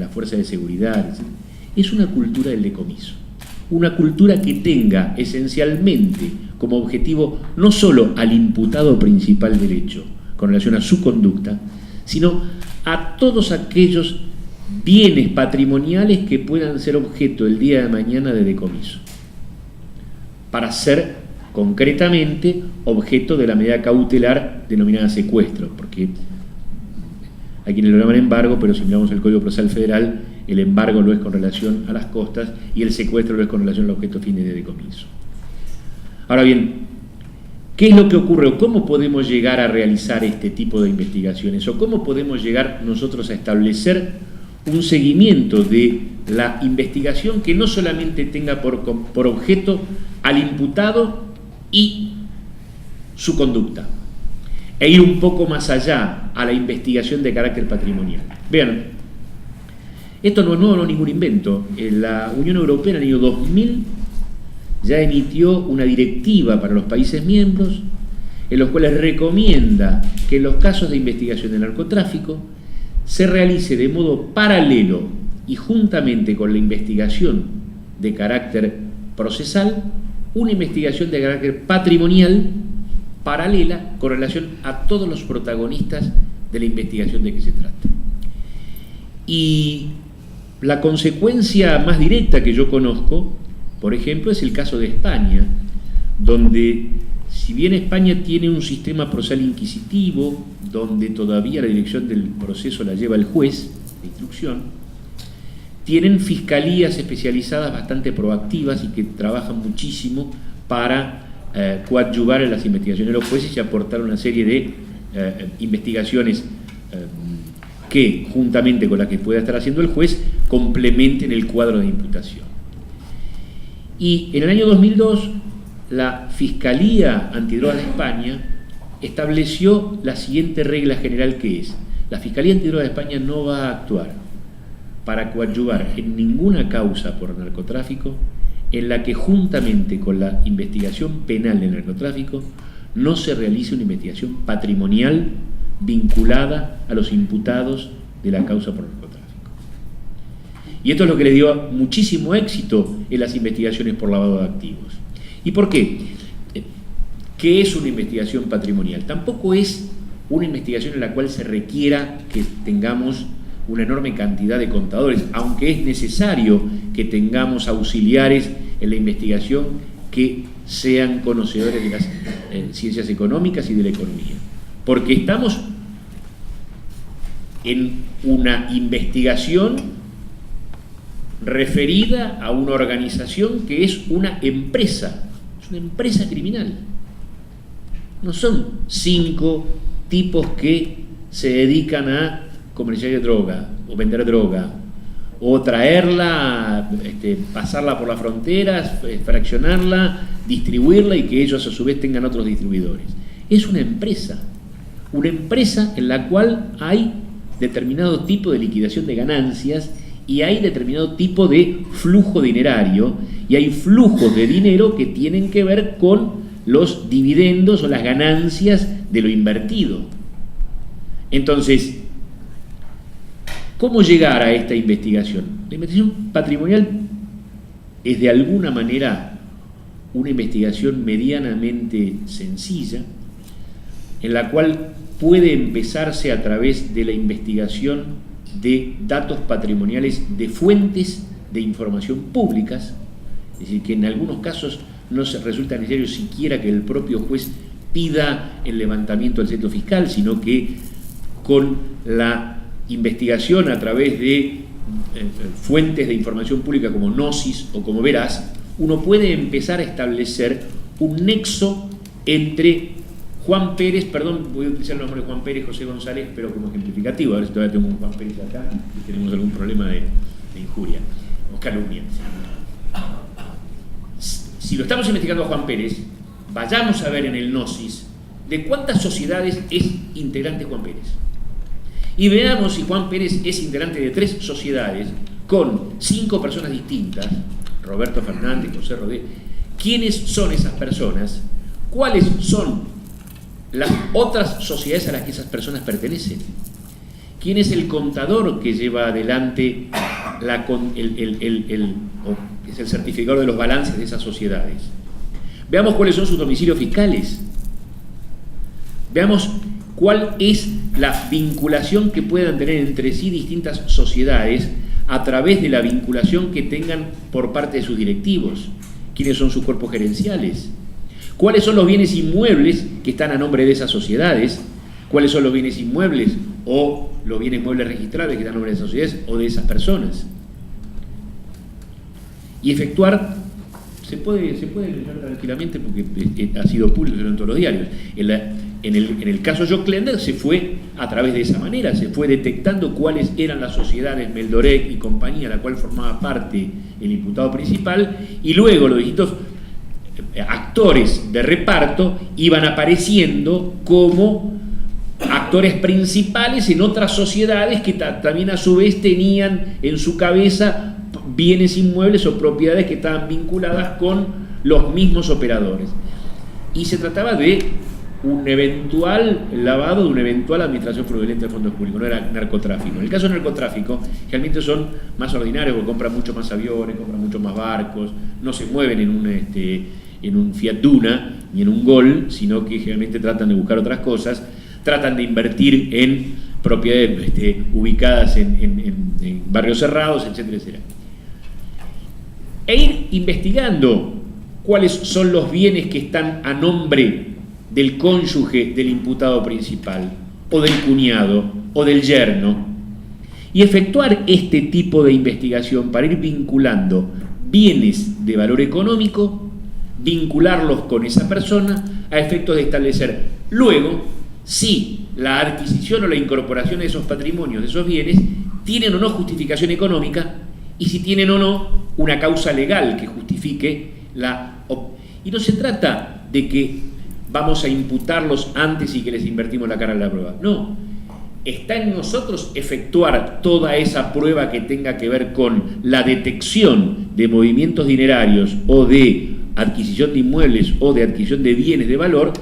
a las fuerzas de seguridad, etc. Es una cultura del decomiso. Una cultura que tenga esencialmente como objetivo no solo al imputado principal del hecho con relación a su conducta, sino a todos aquellos bienes patrimoniales que puedan ser objeto el día de mañana de decomiso, para ser concretamente objeto de la medida cautelar denominada secuestro, porque hay quienes lo llaman embargo, pero si miramos el Código Procesal Federal, el embargo lo es con relación a las costas y el secuestro lo es con relación al objeto fines de decomiso. Ahora bien, ¿qué es lo que ocurre o cómo podemos llegar a realizar este tipo de investigaciones o cómo podemos llegar nosotros a establecer un seguimiento de la investigación que no solamente tenga por objeto al imputado y su conducta, e ir un poco más allá a la investigación de carácter patrimonial? Vean, esto no es nuevo, no es ningún invento. La Unión Europea en el año 2000 ya emitió una directiva para los países miembros en los cuales recomienda que en los casos de investigación de narcotráfico se realice de modo paralelo y juntamente con la investigación de carácter procesal, una investigación de carácter patrimonial paralela con relación a todos los protagonistas de la investigación de que se trata. Y la consecuencia más directa que yo conozco, por ejemplo, es el caso de España, donde si bien España tiene un sistema procesal inquisitivo, donde todavía la dirección del proceso la lleva el juez de instrucción, tienen fiscalías especializadas bastante proactivas y que trabajan muchísimo para coadyuvar en las investigaciones de los jueces y aportar una serie de investigaciones que, juntamente con las que pueda estar haciendo el juez, complementen el cuadro de imputación. Y en el año 2002, la Fiscalía Antidrogas de España estableció la siguiente regla general, que es: la Fiscalía Antidrogas de España no va a actuar para coadyuvar en ninguna causa por narcotráfico en la que, juntamente con la investigación penal de narcotráfico, no se realice una investigación patrimonial vinculada a los imputados de la causa por narcotráfico. Y esto es lo que le dio muchísimo éxito en las investigaciones por lavado de activos. ¿Y por qué? ¿Qué es una investigación patrimonial? Tampoco es una investigación en la cual se requiera que tengamos una enorme cantidad de contadores, aunque es necesario que tengamos auxiliares en la investigación que sean conocedores de las ciencias económicas y de la economía. Porque estamos en una investigación referida a una organización que es una empresa criminal. No son 5 tipos que se dedican a comercializar droga o vender droga o traerla, pasarla por las fronteras, fraccionarla, distribuirla y que ellos a su vez tengan otros distribuidores. Es una empresa en la cual hay determinado tipo de liquidación de ganancias y hay determinado tipo de flujo dinerario y hay flujos de dinero que tienen que ver con los dividendos o las ganancias de lo invertido. Entonces, ¿cómo llegar a esta investigación? La investigación patrimonial es de alguna manera una investigación medianamente sencilla, en la cual puede empezarse a través de la investigación de datos patrimoniales de fuentes de información públicas, es decir, que en algunos casos no se resulta necesario siquiera que el propio juez pida el levantamiento del secreto fiscal, sino que con la investigación a través de fuentes de información pública como Gnosis o como Veraz, uno puede empezar a establecer un nexo entre Juan Pérez, perdón, voy a utilizar el nombre de Juan Pérez, José González, pero como ejemplificativo, a ver si todavía tengo un Juan Pérez acá y tenemos algún problema de injuria o calumnia. Si lo estamos investigando a Juan Pérez, vayamos a ver en el Gnosis de cuántas sociedades es integrante Juan Pérez. Y veamos si Juan Pérez es integrante de 3 sociedades con 5 personas distintas, Roberto Fernández, José Rodríguez. ¿Quiénes son esas personas? ¿Cuáles son las otras sociedades a las que esas personas pertenecen? ¿Quién es el contador que lleva adelante es el certificador de los balances de esas sociedades? Veamos cuáles son sus domicilios fiscales. Veamos cuál es la vinculación que puedan tener entre sí distintas sociedades a través de la vinculación que tengan por parte de sus directivos. ¿Quiénes son sus cuerpos gerenciales? ¿Cuáles son los bienes inmuebles que están a nombre de esas sociedades? ¿Cuáles son los bienes inmuebles o los bienes muebles registrables que están a nombre de esas sociedades o de esas personas? Y efectuar, se puede leer tranquilamente porque ha sido público en todos los diarios. En el caso Joclender se fue a través de esa manera, se fue detectando cuáles eran las sociedades Meldorec y compañía, a la cual formaba parte el imputado principal, y luego los distintos actores de reparto iban apareciendo como actores principales en otras sociedades que también a su vez tenían en su cabeza bienes inmuebles o propiedades que estaban vinculadas con los mismos operadores. Y se trataba de un eventual lavado, de una eventual administración fraudulenta de fondos públicos, no era narcotráfico. En el caso del narcotráfico, realmente son más ordinarios porque compran mucho más aviones, compran mucho más barcos, no se mueven en un Fiat Duna ni en un Gol, sino que generalmente tratan de buscar otras cosas, tratan de invertir en propiedades ubicadas en barrios cerrados, etcétera, etcétera. E ir investigando cuáles son los bienes que están a nombre del cónyuge del imputado principal, o del cuñado, o del yerno, y efectuar este tipo de investigación para ir vinculando bienes de valor económico, vincularlos con esa persona a efectos de establecer luego si la adquisición o la incorporación de esos patrimonios, de esos bienes, tienen o no justificación económica y si tienen o no una causa legal que justifique y no se trata de que vamos a imputarlos antes y que les invertimos la cara en la prueba. No, está en nosotros efectuar toda esa prueba que tenga que ver con la detección de movimientos dinerarios o de adquisición de inmuebles o de adquisición de bienes de valor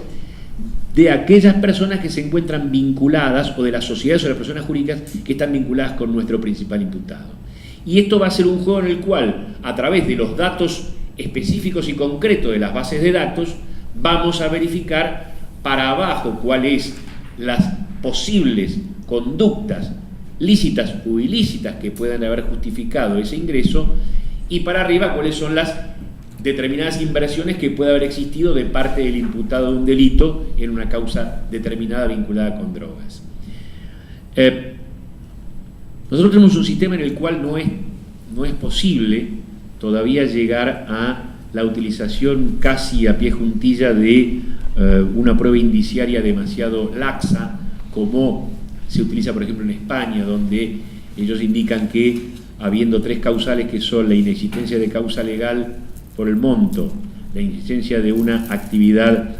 de aquellas personas que se encuentran vinculadas o de las sociedades o de las personas jurídicas que están vinculadas con nuestro principal imputado. Y esto va a ser un juego en el cual, a través de los datos específicos y concretos de las bases de datos, vamos a verificar para abajo cuáles las posibles conductas lícitas o ilícitas que puedan haber justificado ese ingreso y para arriba cuáles son las determinadas inversiones que puede haber existido de parte del imputado de un delito en una causa determinada vinculada con drogas. Nosotros tenemos un sistema en el cual no es posible todavía llegar a la utilización casi a pie juntilla de una prueba indiciaria demasiado laxa, como se utiliza por ejemplo en España, donde ellos indican que habiendo tres causales que son la inexistencia de causa legal por el monto, la inexistencia de una actividad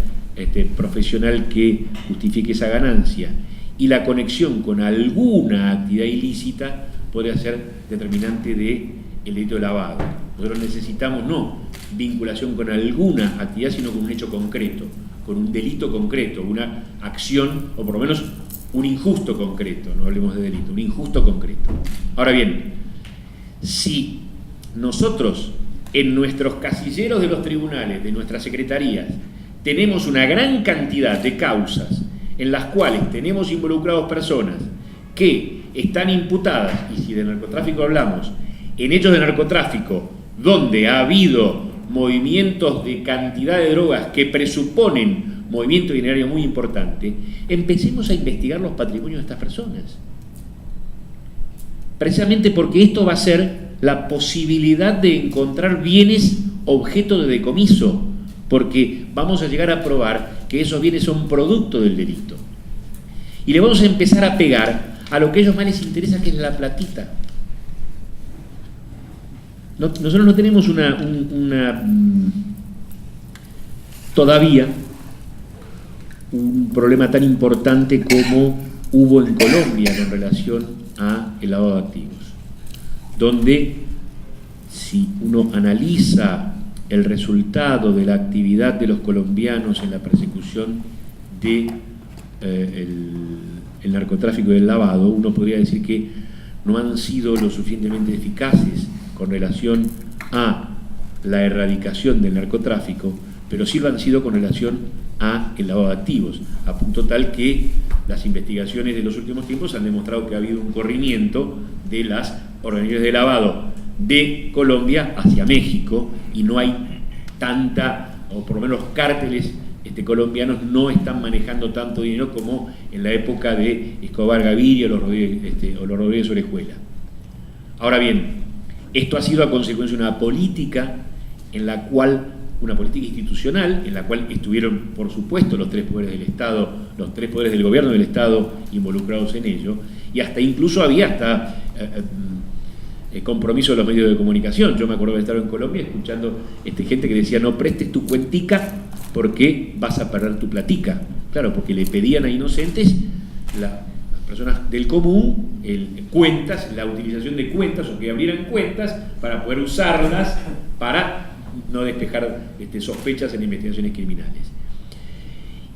profesional que justifique esa ganancia y la conexión con alguna actividad ilícita, podría ser determinante del delito de lavado. Nosotros necesitamos no vinculación con alguna actividad, sino con un hecho concreto, con un delito concreto, una acción, o por lo menos un injusto concreto, no hablemos de delito, un injusto concreto. Ahora bien, si nosotros en nuestros casilleros de los tribunales, de nuestras secretarías, tenemos una gran cantidad de causas en las cuales tenemos involucrados personas que están imputadas, y si de narcotráfico hablamos, en hechos de narcotráfico donde ha habido movimientos de cantidad de drogas que presuponen movimiento dinerario muy importante, empecemos a investigar los patrimonios de estas personas. Precisamente porque esto va a ser la posibilidad de encontrar bienes objeto de decomiso, porque vamos a llegar a probar que esos bienes son producto del delito. Y le vamos a empezar a pegar a lo que a ellos más les interesa, que es la platita. Nosotros no tenemos todavía un problema tan importante como hubo en Colombia con relación a el lavado de activos, donde si uno analiza el resultado de la actividad de los colombianos en la persecución de el narcotráfico y el lavado, uno podría decir que no han sido lo suficientemente eficaces con relación a la erradicación del narcotráfico, pero sí lo han sido con relación a el lavado de activos, a punto tal que las investigaciones de los últimos tiempos han demostrado que ha habido un corrimiento de las organizaciones de lavado de Colombia hacia México, y no hay tanta, o por lo menos los cárteles colombianos no están manejando tanto dinero como en la época de Escobar Gaviria o los Rodríguez Orejuela. Ahora bien, esto ha sido a consecuencia de una política en la cual, una política institucional, en la cual estuvieron, por supuesto, los tres poderes del Estado, los tres poderes del gobierno del Estado involucrados en ello, y hasta incluso había compromiso de los medios de comunicación. Yo me acuerdo de estar en Colombia escuchando gente que decía: no prestes tu cuentica porque vas a perder tu platica. Claro, porque le pedían a inocentes, las personas del común, cuentas, la utilización de cuentas, o que abrieran cuentas para poder usarlas para no despejar sospechas en investigaciones criminales.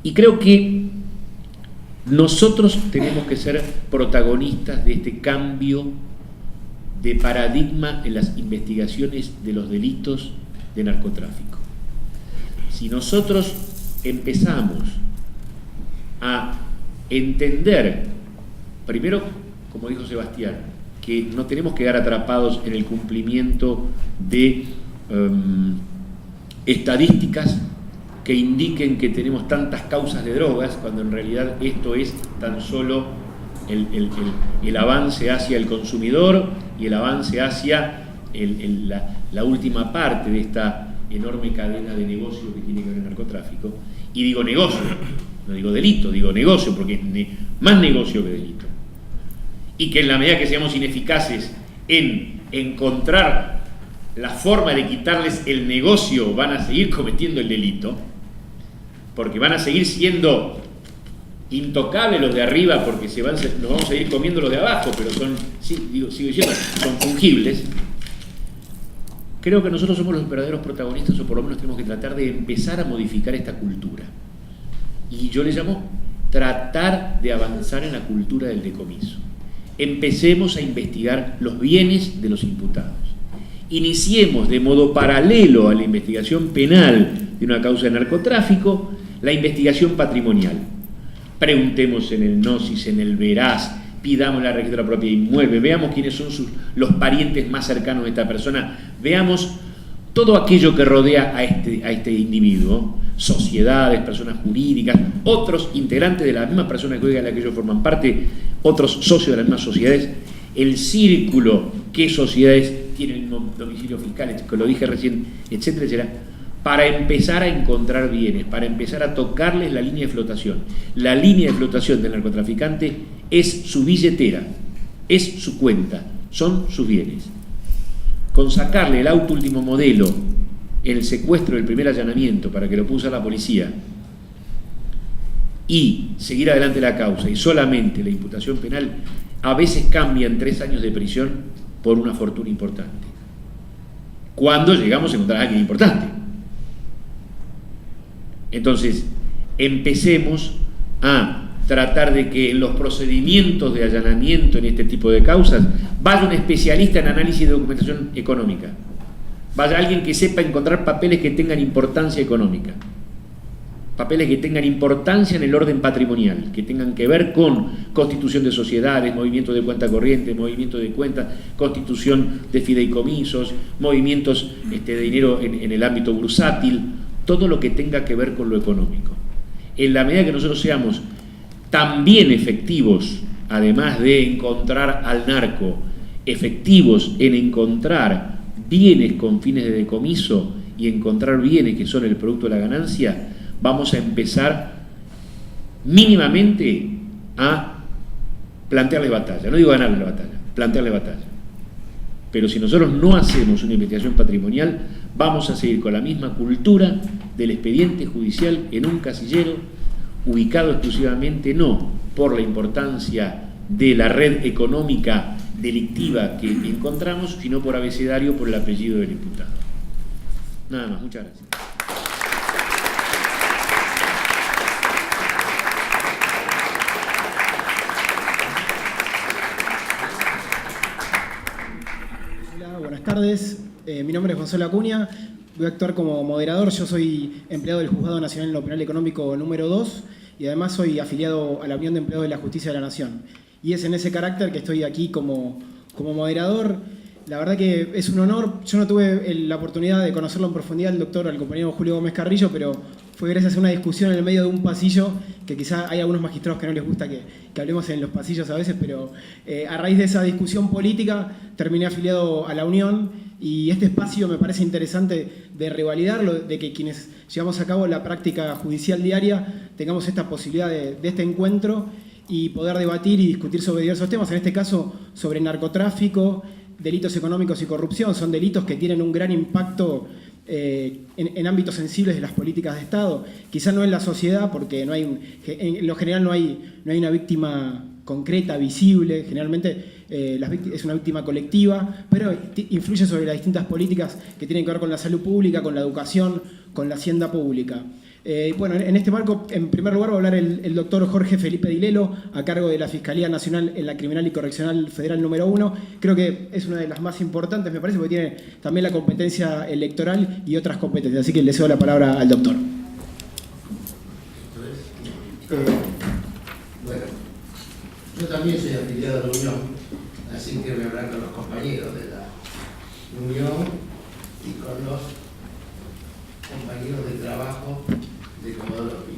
Y creo que nosotros tenemos que ser protagonistas de este cambio de paradigma en las investigaciones de los delitos de narcotráfico. Si nosotros empezamos a entender, primero, como dijo Sebastián, que no tenemos que quedar atrapados en el cumplimiento de estadísticas que indiquen que tenemos tantas causas de drogas, cuando en realidad esto es tan solo el avance hacia el consumidor y el avance hacia la última parte de esta enorme cadena de negocio que tiene que ver el narcotráfico. Y digo negocio, no digo delito, digo negocio, porque es más negocio que delito. Y que en la medida que seamos ineficaces en encontrar la forma de quitarles el negocio, van a seguir cometiendo el delito, porque van a seguir siendo intocables los de arriba, porque nos vamos a ir comiendo los de abajo, pero sigo diciendo, son fungibles. Creo que nosotros somos los verdaderos protagonistas, o por lo menos tenemos que tratar de empezar a modificar esta cultura. Y yo le llamo tratar de avanzar en la cultura del decomiso. Empecemos a investigar los bienes de los imputados. Iniciemos de modo paralelo a la investigación penal de una causa de narcotráfico la investigación patrimonial. Preguntemos en el Gnosis, en el Veraz, pidamos la registro de la propiedad inmueble, veamos quiénes son los parientes más cercanos de esta persona, veamos todo aquello que rodea a este individuo, sociedades, personas jurídicas, otros integrantes de la misma persona que de la que ellos forman parte, otros socios de las mismas sociedades, el círculo, qué sociedades tienen domicilio fiscal, que lo dije recién, etcétera, etcétera, para empezar a encontrar bienes, para empezar a tocarles la línea de flotación. La línea de flotación del narcotraficante es su billetera, es su cuenta, son sus bienes. Con sacarle el auto último modelo en el secuestro del primer allanamiento para que lo pueda usar la policía y seguir adelante la causa y solamente la imputación penal, a veces cambian 3 años de prisión por una fortuna importante. Cuando llegamos a encontrar a alguien importante. Entonces, empecemos a tratar de que en los procedimientos de allanamiento en este tipo de causas vaya un especialista en análisis de documentación económica, vaya alguien que sepa encontrar papeles que tengan importancia económica, papeles que tengan importancia en el orden patrimonial, que tengan que ver con constitución de sociedades, movimiento de cuenta corriente, movimiento de cuentas, constitución de fideicomisos, movimientos de dinero en el ámbito bursátil, todo lo que tenga que ver con lo económico. En la medida que nosotros seamos también efectivos, además de encontrar al narco, efectivos en encontrar bienes con fines de decomiso y encontrar bienes que son el producto de la ganancia, vamos a empezar mínimamente a plantearle batalla. No digo ganarle la batalla, plantearle batalla. Pero si nosotros no hacemos una investigación patrimonial, vamos a seguir con la misma cultura del expediente judicial en un casillero, ubicado exclusivamente no por la importancia de la red económica delictiva que encontramos, sino por abecedario, por el apellido del imputado. Nada más, muchas gracias. Buenas tardes, mi nombre es Gonzalo Acuña, voy a actuar como moderador. Yo soy empleado del Juzgado Nacional en lo Penal Económico número 2 y además soy afiliado a la Unión de Empleados de la Justicia de la Nación. Y es en ese carácter que estoy aquí como moderador. La verdad que es un honor. Yo no tuve la oportunidad de conocerlo en profundidad al compañero Julio Gómez Carrillo, pero fue gracias a una discusión en el medio de un pasillo, que quizá hay algunos magistrados que no les gusta que hablemos en los pasillos a veces, pero a raíz de esa discusión política terminé afiliado a la Unión, y este espacio me parece interesante de revalidarlo, de que quienes llevamos a cabo la práctica judicial diaria tengamos esta posibilidad de este encuentro y poder debatir y discutir sobre diversos temas, en este caso sobre narcotráfico, delitos económicos y corrupción. Son delitos que tienen un gran impacto en ámbitos sensibles de las políticas de Estado. Quizá no en la sociedad, porque en lo general no hay una víctima concreta, visible. Generalmente es una víctima colectiva, pero influye sobre las distintas políticas que tienen que ver con la salud pública, con la educación, con la hacienda pública. Bueno, en este marco, en primer lugar, va a hablar el doctor Jorge Felipe Dilelo, a cargo de la Fiscalía Nacional en la Criminal y Correccional Federal número 1. Creo que es una de las más importantes, me parece, porque tiene también la competencia electoral y otras competencias. Así que le cedo la palabra al doctor. Bueno, yo también soy afiliado a la Unión, así que voy a hablar con los compañeros de la Unión y con los compañeros de trabajo de Comodoro Pi.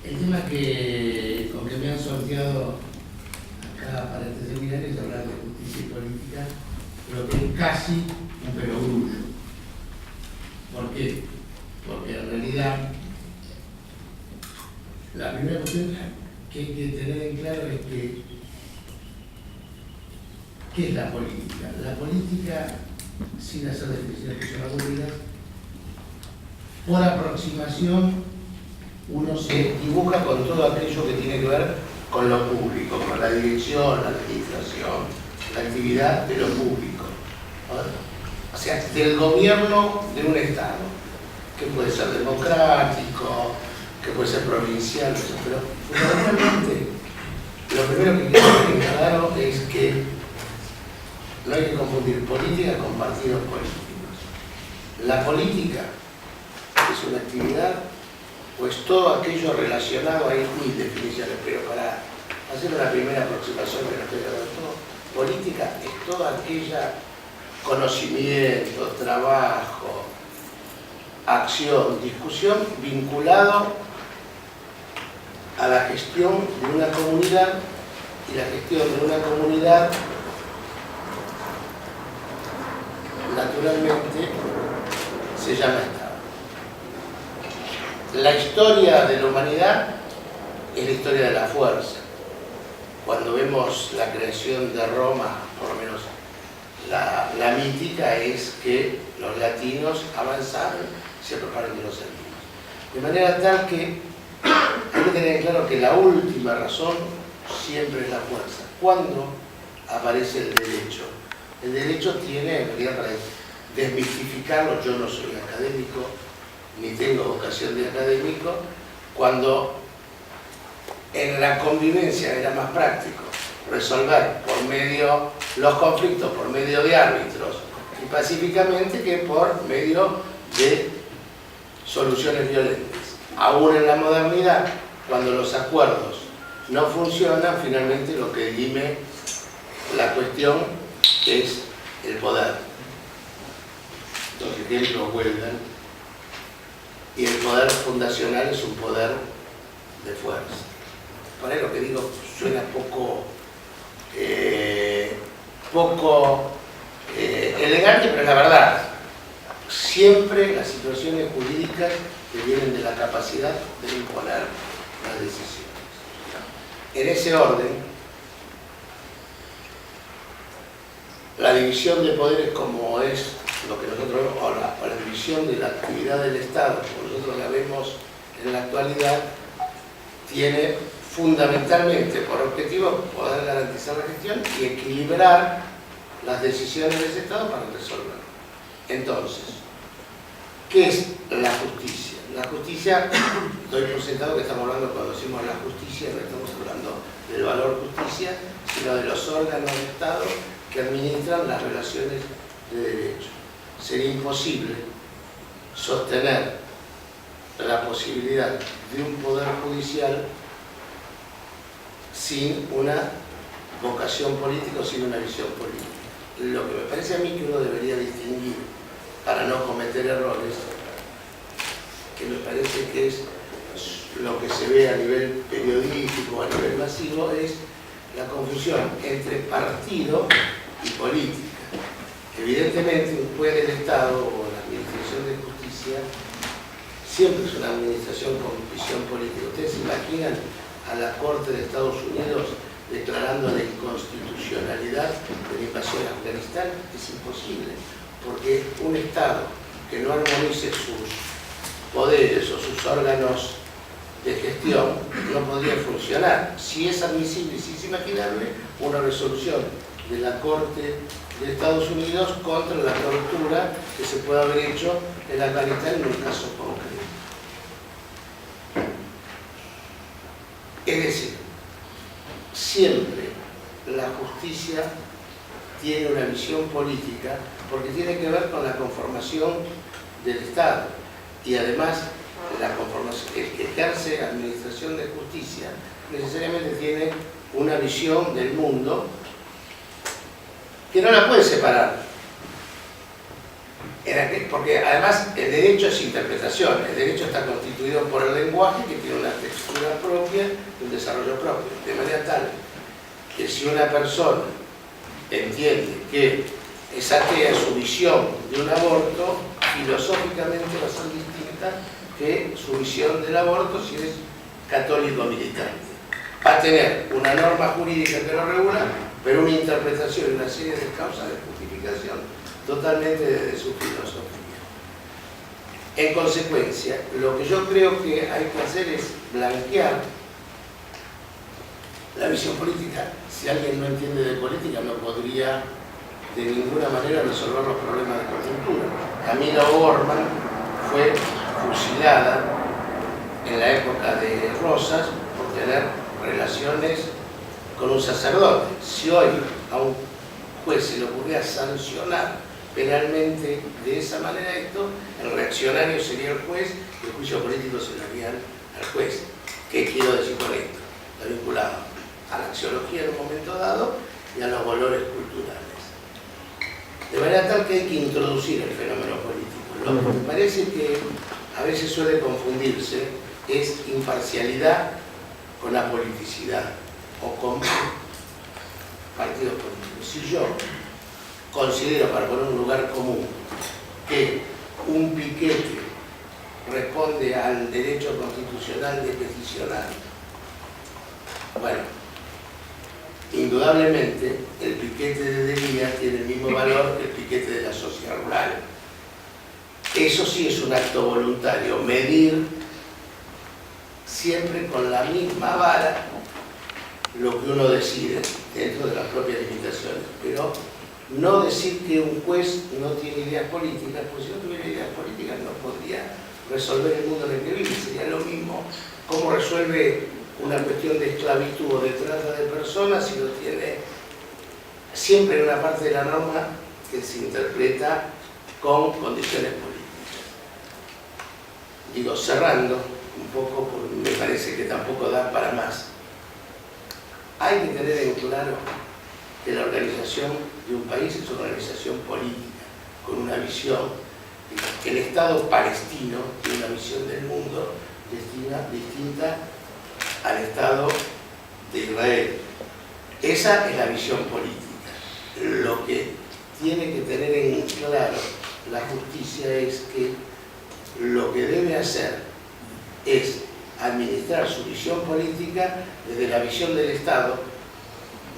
El tema con que me han sorteado acá para este seminario es hablar de justicia y política, pero que es casi un perogrullo. ¿Por qué? Porque en realidad la primera cuestión que hay que tener en claro es que ¿qué es la política? La política, sin hacer definiciones que son aburridas, por aproximación uno se dibuja con todo aquello que tiene que ver con lo público, con la dirección, la administración, la actividad de lo público, ¿no? O sea, del gobierno de un Estado, que puede ser democrático, que puede ser provincial, pero fundamentalmente lo primero que quiero tener claro es que no hay que confundir política con partidos políticos. La política es una actividad, pues todo aquello relacionado, hay mil definiciones, pero para hacer una primera aproximación que no estoy hablando, política es toda aquella conocimiento, trabajo, acción, discusión vinculado a la gestión de una comunidad, y la gestión de una comunidad naturalmente se llama Estado. La historia de la humanidad es la historia de la fuerza. Cuando vemos la creación de Roma, por lo menos la mítica es que los latinos avanzaron y se apropiaron de los antiguos. De manera tal que hay que tener claro que la última razón siempre es la fuerza. ¿Cuándo aparece el derecho? El derecho tiene, en realidad, para desmistificarlo, yo no soy académico, ni tengo vocación de académico, cuando en la convivencia era más práctico resolver por medio los conflictos, por medio de árbitros y pacíficamente, que por medio de soluciones violentas. Aún en la modernidad, cuando los acuerdos no funcionan, finalmente lo que dirime la cuestión es el poder. Los ejemplos vuelven, y el poder fundacional es un poder de fuerza. Por ahí lo que digo suena poco elegante, pero es la verdad. Siempre las situaciones jurídicas que vienen de la capacidad de imponer las decisiones. En ese orden, la división de poderes, como es lo que nosotros vemos, o la división de la actividad del Estado, como nosotros la vemos en la actualidad, tiene fundamentalmente por objetivo poder garantizar la gestión y equilibrar las decisiones de ese Estado para resolverlo. Entonces, ¿qué es la justicia? La justicia, doy por sentado que estamos hablando, cuando decimos la justicia, no estamos hablando del valor justicia, sino de los órganos de Estado que administran las relaciones de derecho. Sería imposible sostener la posibilidad de un poder judicial sin una vocación política o sin una visión política. Lo que me parece a mí que uno debería distinguir para no cometer errores, que me parece que es lo que se ve a nivel periodístico, a nivel masivo, es la confusión entre partido y política. Evidentemente, un juez del Estado o la Administración de Justicia siempre es una administración con visión política. ¿Ustedes se imaginan a la Corte de Estados Unidos declarando la inconstitucionalidad de la invasión a Afganistán? Es imposible, porque un Estado que no armonice sus poderes o sus órganos de gestión no podría funcionar. Si es admisible y si es imaginable una resolución de la Corte de Estados Unidos contra la tortura que se puede haber hecho en Afganistán en un caso concreto. Es decir, siempre la justicia tiene una visión política porque tiene que ver con la conformación del Estado y además la conformación, el que ejerce administración de justicia necesariamente tiene una visión del mundo que no la puede separar. Porque además el derecho es interpretación, el derecho está constituido por el lenguaje que tiene una textura propia y un desarrollo propio, de manera tal que si una persona entiende que es atea su visión de un aborto, filosóficamente va a ser distinta que su visión del aborto si es católico militante. Va a tener una norma jurídica que lo regula, pero una interpretación y una serie de causas de justificación totalmente desde su filosofía. En consecuencia, lo que yo creo que hay que hacer es blanquear la visión política. Si alguien no entiende de política, no podría de ninguna manera resolver los problemas de coyuntura. Camila O'Gorman fue fusilada en la época de Rosas por tener relaciones con un sacerdote. Si hoy a un juez se le ocurría sancionar penalmente de esa manera esto, el reaccionario sería el juez y el juicio político se lo harían al juez. ¿Qué quiero decir con esto? Está vinculado a la axiología en un momento dado y a los valores culturales. De manera tal que hay que introducir el fenómeno político. Lo que me parece que a veces suele confundirse es imparcialidad con apoliticidad o con partidos políticos. Si yo considero, para poner un lugar común, que un piquete responde al derecho constitucional de peticionar, bueno, indudablemente el piquete de Delía tiene el mismo valor que el piquete de la sociedad rural. Eso sí es un acto voluntario, medir siempre con la misma vara lo que uno decide dentro de las propias limitaciones, pero no decir que un juez no tiene ideas políticas, pues si no tuviera ideas políticas no podría resolver el mundo en el que vive. Sería lo mismo cómo resuelve una cuestión de esclavitud o de trata de personas si lo tiene siempre en una parte de la norma que se interpreta con condiciones políticas. Digo, cerrando un poco, porque me parece que tampoco da para más. Hay que tener en claro que la organización de un país es una organización política, con una visión, que el Estado palestino tiene una visión del mundo distinta al Estado de Israel. Esa es la visión política. Lo que tiene que tener en claro la justicia es que lo que debe hacer es administrar su visión política desde la visión del Estado,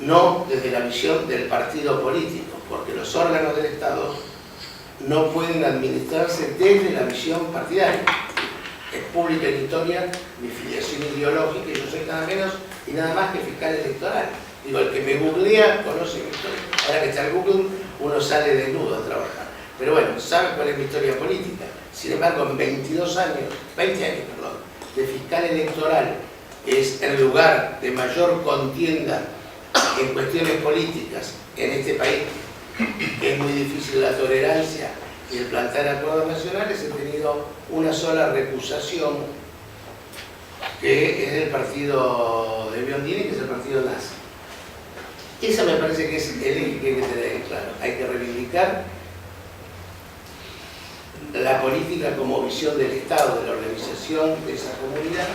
no desde la visión del partido político, porque los órganos del Estado no pueden administrarse desde la visión partidaria. Es pública y notoria mi filiación ideológica y yo soy nada menos y nada más que fiscal electoral. Digo, el que me googlea conoce mi historia. Ahora que está el Google, uno sale desnudo a trabajar. Pero bueno, sabe cuál es mi historia política. Sin embargo, en 20 años, de fiscal electoral, es el lugar de mayor contienda en cuestiones políticas en este país es muy difícil la tolerancia y el plantear acuerdos nacionales, he tenido una sola recusación, que es del partido de Biondini, que es el partido nazi. Esa me parece que es el eje que hay que tener claro. Hay que reivindicar la política como visión del Estado, de la organización de esa comunidad,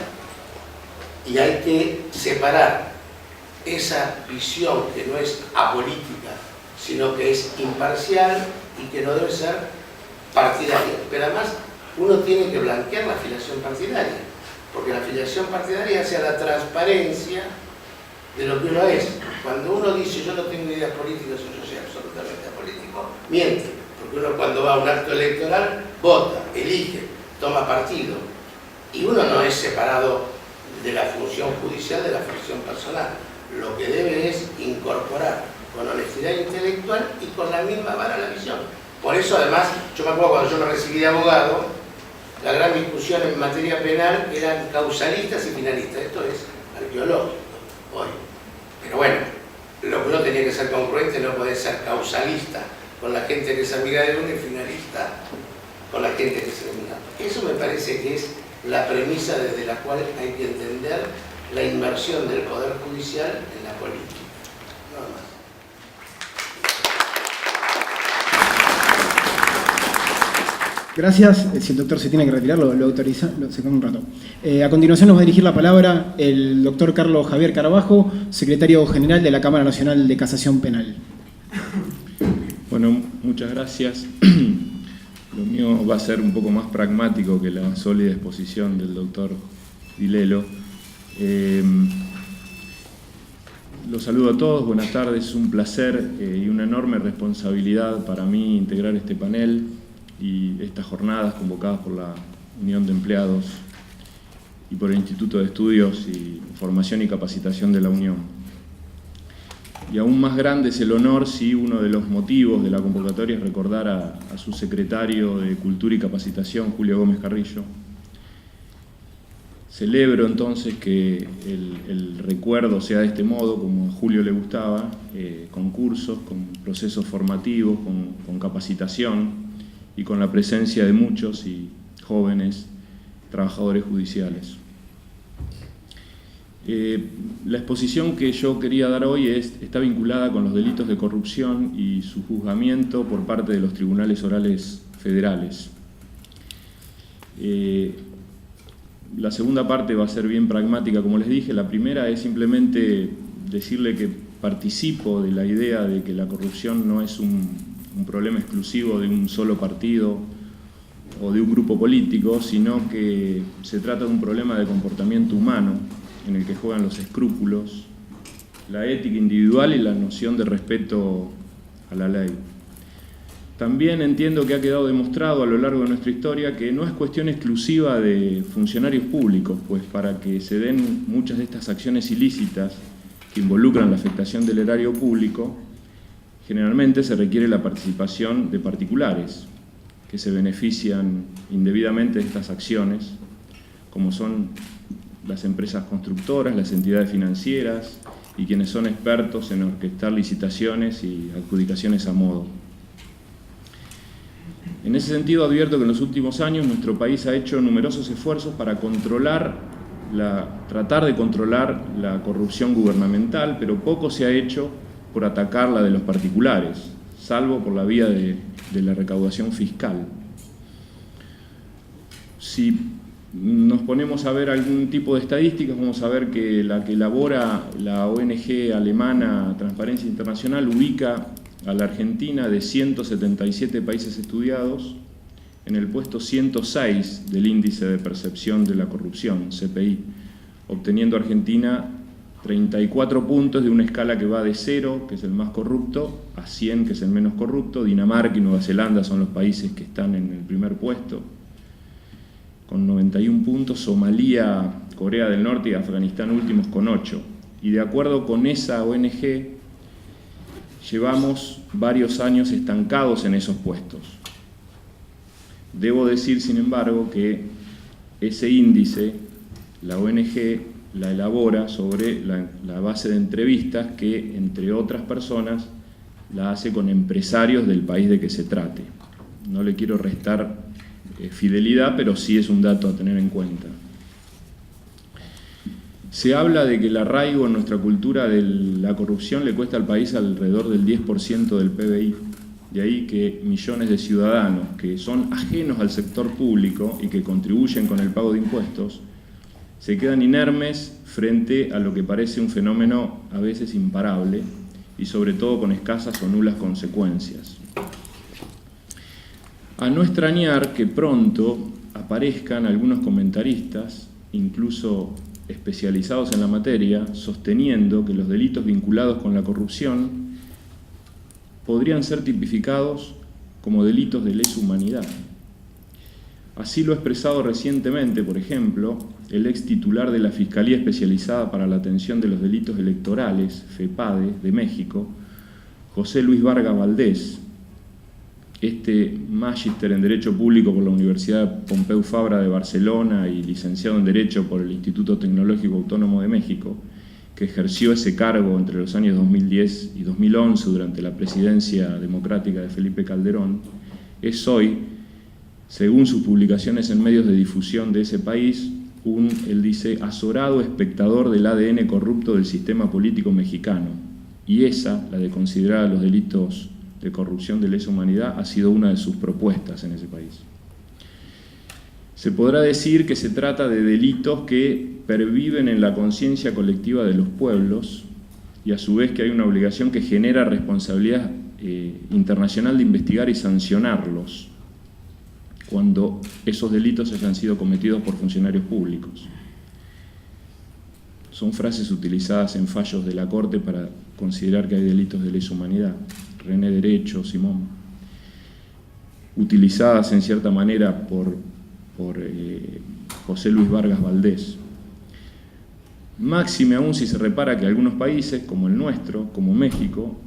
y hay que separar esa visión que no es apolítica, sino que es imparcial y que no debe ser partidaria. Pero además uno tiene que blanquear la afiliación partidaria, porque la afiliación partidaria hace a la transparencia de lo que uno es. Cuando uno dice yo no tengo ideas políticas o yo soy absolutamente apolítico, miente, porque uno cuando va a un acto electoral vota, elige, toma partido, y uno no es separado de la función judicial de la función personal. Lo que debe es incorporar con honestidad intelectual y con la misma vara la visión. Por eso además, yo me acuerdo cuando yo me recibí de abogado, la gran discusión en materia penal eran causalistas y finalistas. Esto es arqueológico hoy. Pero bueno, lo que uno tenía que ser congruente, no puede ser causalista con la gente que es amiga de uno y finalista con la gente que es enemiga. Eso me parece que es la premisa desde la cual hay que entender la inmersión del Poder Judicial en la política. Nada más. Gracias. Si el doctor se tiene que retirar, lo autoriza, se queda un rato. A continuación nos va a dirigir la palabra el doctor Carlos Javier Carabajo, secretario general de la Cámara Nacional de Casación Penal. Bueno, muchas gracias. Lo mío va a ser un poco más pragmático que la sólida exposición del doctor Dilelo. Los saludo a todos, buenas tardes, es un placer y una enorme responsabilidad para mí integrar este panel y estas jornadas convocadas por la Unión de Empleados y por el Instituto de Estudios y Formación y Capacitación de la Unión. Y aún más grande es el honor si uno de los motivos de la convocatoria es recordar a su secretario de Cultura y Capacitación, Julio Gómez Carrillo. Celebro entonces que el recuerdo sea de este modo, como a Julio le gustaba, con cursos, con procesos formativos, con capacitación y con la presencia de muchos y jóvenes trabajadores judiciales. La exposición que yo quería dar hoy está vinculada con los delitos de corrupción y su juzgamiento por parte de los tribunales orales federales. La segunda parte va a ser bien pragmática, como les dije. La primera es simplemente decirle que participo de la idea de que la corrupción no es un problema exclusivo de un solo partido o de un grupo político, sino que se trata de un problema de comportamiento humano en el que juegan los escrúpulos, la ética individual y la noción de respeto a la ley. También entiendo que ha quedado demostrado a lo largo de nuestra historia que no es cuestión exclusiva de funcionarios públicos, pues para que se den muchas de estas acciones ilícitas que involucran la afectación del erario público, generalmente se requiere la participación de particulares que se benefician indebidamente de estas acciones, como son las empresas constructoras, las entidades financieras y quienes son expertos en orquestar licitaciones y adjudicaciones a modo. En ese sentido, advierto que en los últimos años nuestro país ha hecho numerosos esfuerzos para tratar de controlar la corrupción gubernamental, pero poco se ha hecho por atacar la de los particulares, salvo por la vía de la recaudación fiscal. Si nos ponemos a ver algún tipo de estadísticas, vamos a ver que la que elabora la ONG alemana Transparencia Internacional ubica a la Argentina, de 177 países estudiados, en el puesto 106 del índice de percepción de la corrupción, CPI, obteniendo Argentina 34 puntos de una escala que va de 0, que es el más corrupto, a 100, que es el menos corrupto. Dinamarca y Nueva Zelanda son los países que están en el primer puesto, con 91 puntos, Somalia, Corea del Norte y Afganistán últimos con 8. Y de acuerdo con esa ONG, llevamos varios años estancados en esos puestos. Debo decir, sin embargo, que ese índice, la ONG la elabora sobre la base de entrevistas que, entre otras personas, la hace con empresarios del país de que se trate. No le quiero restar fidelidad, pero sí es un dato a tener en cuenta. Se habla de que el arraigo en nuestra cultura de la corrupción le cuesta al país alrededor del 10% del PBI. De ahí que millones de ciudadanos que son ajenos al sector público y que contribuyen con el pago de impuestos se quedan inermes frente a lo que parece un fenómeno a veces imparable y sobre todo con escasas o nulas consecuencias. A no extrañar que pronto aparezcan algunos comentaristas, incluso especializados en la materia, sosteniendo que los delitos vinculados con la corrupción podrían ser tipificados como delitos de lesa humanidad. Así lo ha expresado recientemente, por ejemplo, el ex titular de la Fiscalía Especializada para la Atención de los Delitos Electorales, FEPADE, de México, José Luis Vargas Valdés. Este magíster en Derecho Público por la Universidad Pompeu Fabra de Barcelona y licenciado en Derecho por el Instituto Tecnológico Autónomo de México, que ejerció ese cargo entre los años 2010 y 2011 durante la presidencia democrática de Felipe Calderón, es hoy, según sus publicaciones en medios de difusión de ese país, él dice, azorado espectador del ADN corrupto del sistema político mexicano. Y esa, la de considerar a los delitos de corrupción de lesa humanidad, ha sido una de sus propuestas en ese país. Se podrá decir que se trata de delitos que perviven en la conciencia colectiva de los pueblos y a su vez que hay una obligación que genera responsabilidad internacional de investigar y sancionarlos cuando esos delitos hayan sido cometidos por funcionarios públicos. Son frases utilizadas en fallos de la Corte para considerar que hay delitos de lesa humanidad. René Derecho, Simón. Utilizadas en cierta manera por José Luis Vargas Valdés. Máxime aún si se repara que algunos países, como el nuestro, como México,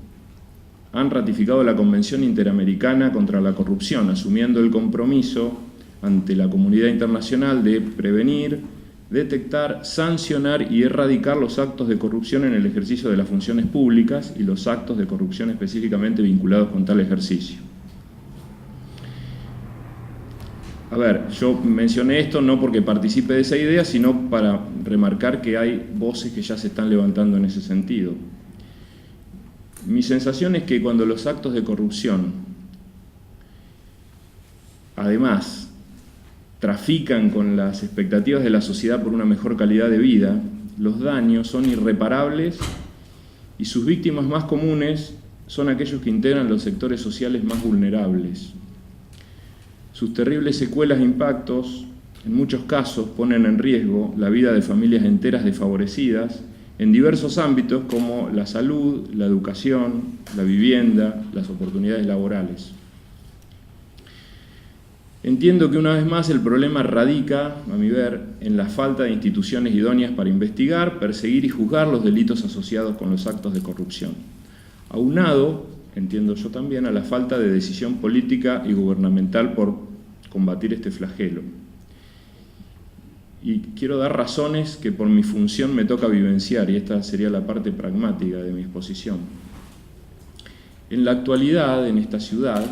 han ratificado la Convención Interamericana contra la Corrupción, asumiendo el compromiso ante la comunidad internacional de prevenir, detectar, sancionar y erradicar los actos de corrupción en el ejercicio de las funciones públicas y los actos de corrupción específicamente vinculados con tal ejercicio. A ver, yo mencioné esto no porque participe de esa idea, sino para remarcar que hay voces que ya se están levantando en ese sentido. Mi sensación es que cuando los actos de corrupción, además, trafican con las expectativas de la sociedad por una mejor calidad de vida, los daños son irreparables y sus víctimas más comunes son aquellos que integran los sectores sociales más vulnerables. Sus terribles secuelas e impactos, en muchos casos, ponen en riesgo la vida de familias enteras desfavorecidas en diversos ámbitos como la salud, la educación, la vivienda, las oportunidades laborales. Entiendo que una vez más el problema radica, a mi ver, en la falta de instituciones idóneas para investigar, perseguir y juzgar los delitos asociados con los actos de corrupción. Aunado, entiendo yo también, a la falta de decisión política y gubernamental por combatir este flagelo. Y quiero dar razones que por mi función me toca vivenciar, y esta sería la parte pragmática de mi exposición. En la actualidad, en esta ciudad,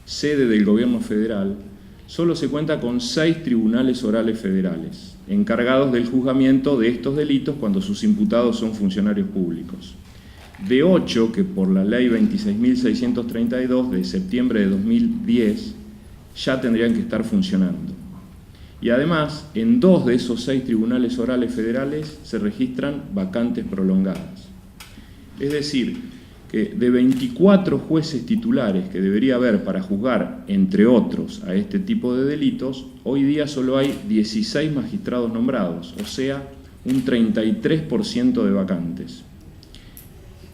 sede del gobierno federal, solo se cuenta con 6 tribunales orales federales, encargados del juzgamiento de estos delitos cuando sus imputados son funcionarios públicos. De 8 que por la ley 26.632 de septiembre de 2010 ya tendrían que estar funcionando. Y además, en 2 de esos 6 tribunales orales federales se registran vacantes prolongadas. Es decir, que de 24 jueces titulares que debería haber para juzgar, entre otros, a este tipo de delitos, hoy día solo hay 16 magistrados nombrados, o sea, un 33% de vacantes.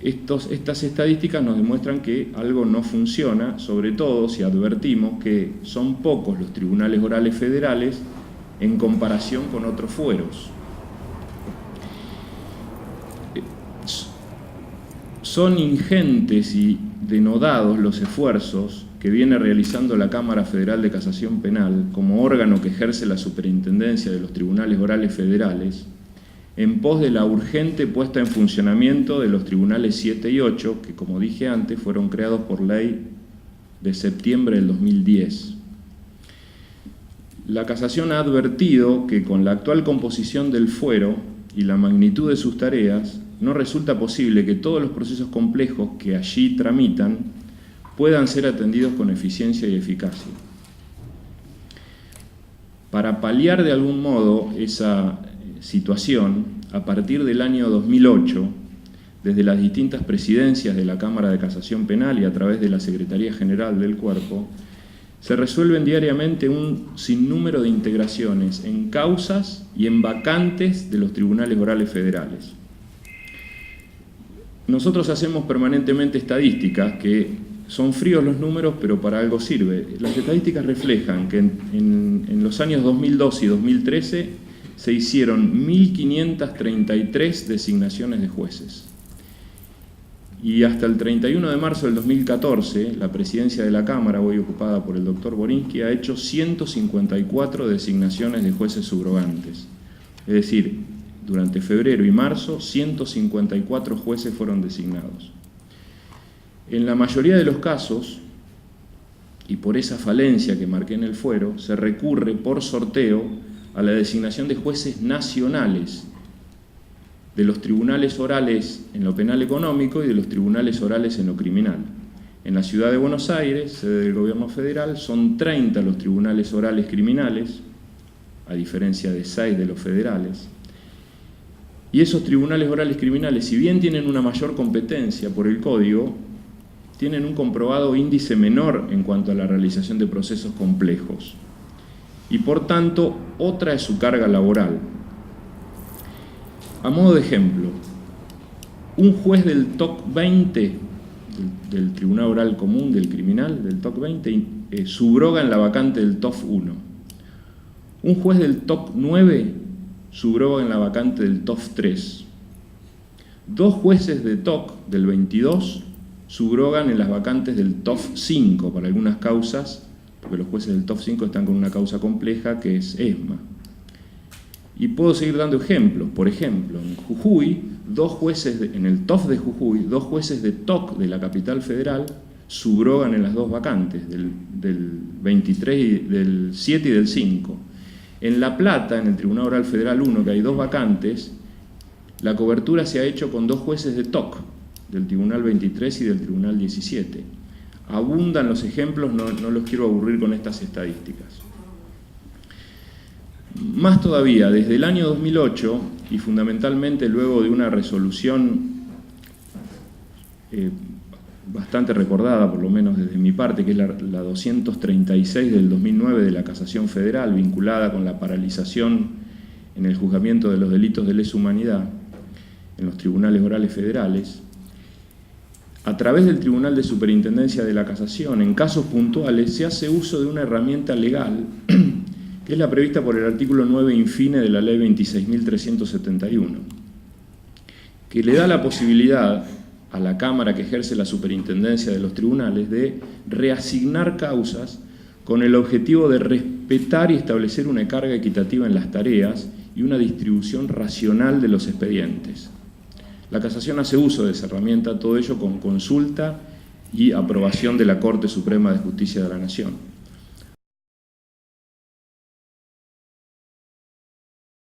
Estas estadísticas nos demuestran que algo no funciona, sobre todo si advertimos que son pocos los tribunales orales federales en comparación con otros fueros. Son ingentes y denodados los esfuerzos que viene realizando la Cámara Federal de Casación Penal como órgano que ejerce la superintendencia de los tribunales orales federales en pos de la urgente puesta en funcionamiento de los tribunales 7 y 8, que como dije antes, fueron creados por ley de septiembre del 2010. La Casación ha advertido que con la actual composición del fuero y la magnitud de sus tareas, no resulta posible que todos los procesos complejos que allí tramitan puedan ser atendidos con eficiencia y eficacia. Para paliar de algún modo esa situación, a partir del año 2008, desde las distintas presidencias de la Cámara de Casación Penal y a través de la Secretaría General del Cuerpo, se resuelven diariamente un sinnúmero de integraciones en causas y en vacantes de los tribunales orales federales. Nosotros hacemos permanentemente estadísticas que son fríos los números, pero para algo sirve. Las estadísticas reflejan que en los años 2012 y 2013 se hicieron 1.533 designaciones de jueces. Y hasta el 31 de marzo del 2014, la presidencia de la Cámara, hoy ocupada por el doctor Borinsky, ha hecho 154 designaciones de jueces subrogantes. Es decir, durante febrero y marzo, 154 jueces fueron designados. En la mayoría de los casos, y por esa falencia que marqué en el fuero, se recurre por sorteo a la designación de jueces nacionales de los tribunales orales en lo penal económico y de los tribunales orales en lo criminal. En la ciudad de Buenos Aires, sede del gobierno federal, son 30 los tribunales orales criminales, a diferencia de 6 de los federales. Y esos tribunales orales criminales, si bien tienen una mayor competencia por el código, tienen un comprobado índice menor en cuanto a la realización de procesos complejos. Y por tanto, otra es su carga laboral. A modo de ejemplo, un juez del TOC 20, del Tribunal Oral Común del Criminal, del TOC 20, subroga en la vacante del TOF 1. Un juez del TOC 9 subroga en la vacante del TOF 3. 2 jueces de TOC del 22 subrogan en las vacantes del TOF 5 para algunas causas, porque los jueces del TOF 5 están con una causa compleja que es ESMA. Y puedo seguir dando ejemplos. Por ejemplo, en Jujuy, en el TOF de Jujuy, 2 jueces de TOC de la capital federal subrogan en las 2 vacantes, del 23 del 7 y del 5. En La Plata, en el Tribunal Oral Federal 1, que hay 2 vacantes, la cobertura se ha hecho con 2 jueces de TOC, del Tribunal 23 y del Tribunal 17. Abundan los ejemplos, no los quiero aburrir con estas estadísticas. Más todavía, desde el año 2008, y fundamentalmente luego de una resolución bastante recordada, por lo menos desde mi parte, que es la 236 del 2009 de la Casación Federal, vinculada con la paralización en el juzgamiento de los delitos de lesa humanidad en los tribunales orales federales, a través del Tribunal de Superintendencia de la Casación, en casos puntuales, se hace uso de una herramienta legal que es la prevista por el artículo 9 infine de la Ley 26.371, que le da la posibilidad a la Cámara que ejerce la superintendencia de los tribunales de reasignar causas con el objetivo de respetar y establecer una carga equitativa en las tareas y una distribución racional de los expedientes. La Casación hace uso de esa herramienta, todo ello con consulta y aprobación de la Corte Suprema de Justicia de la Nación.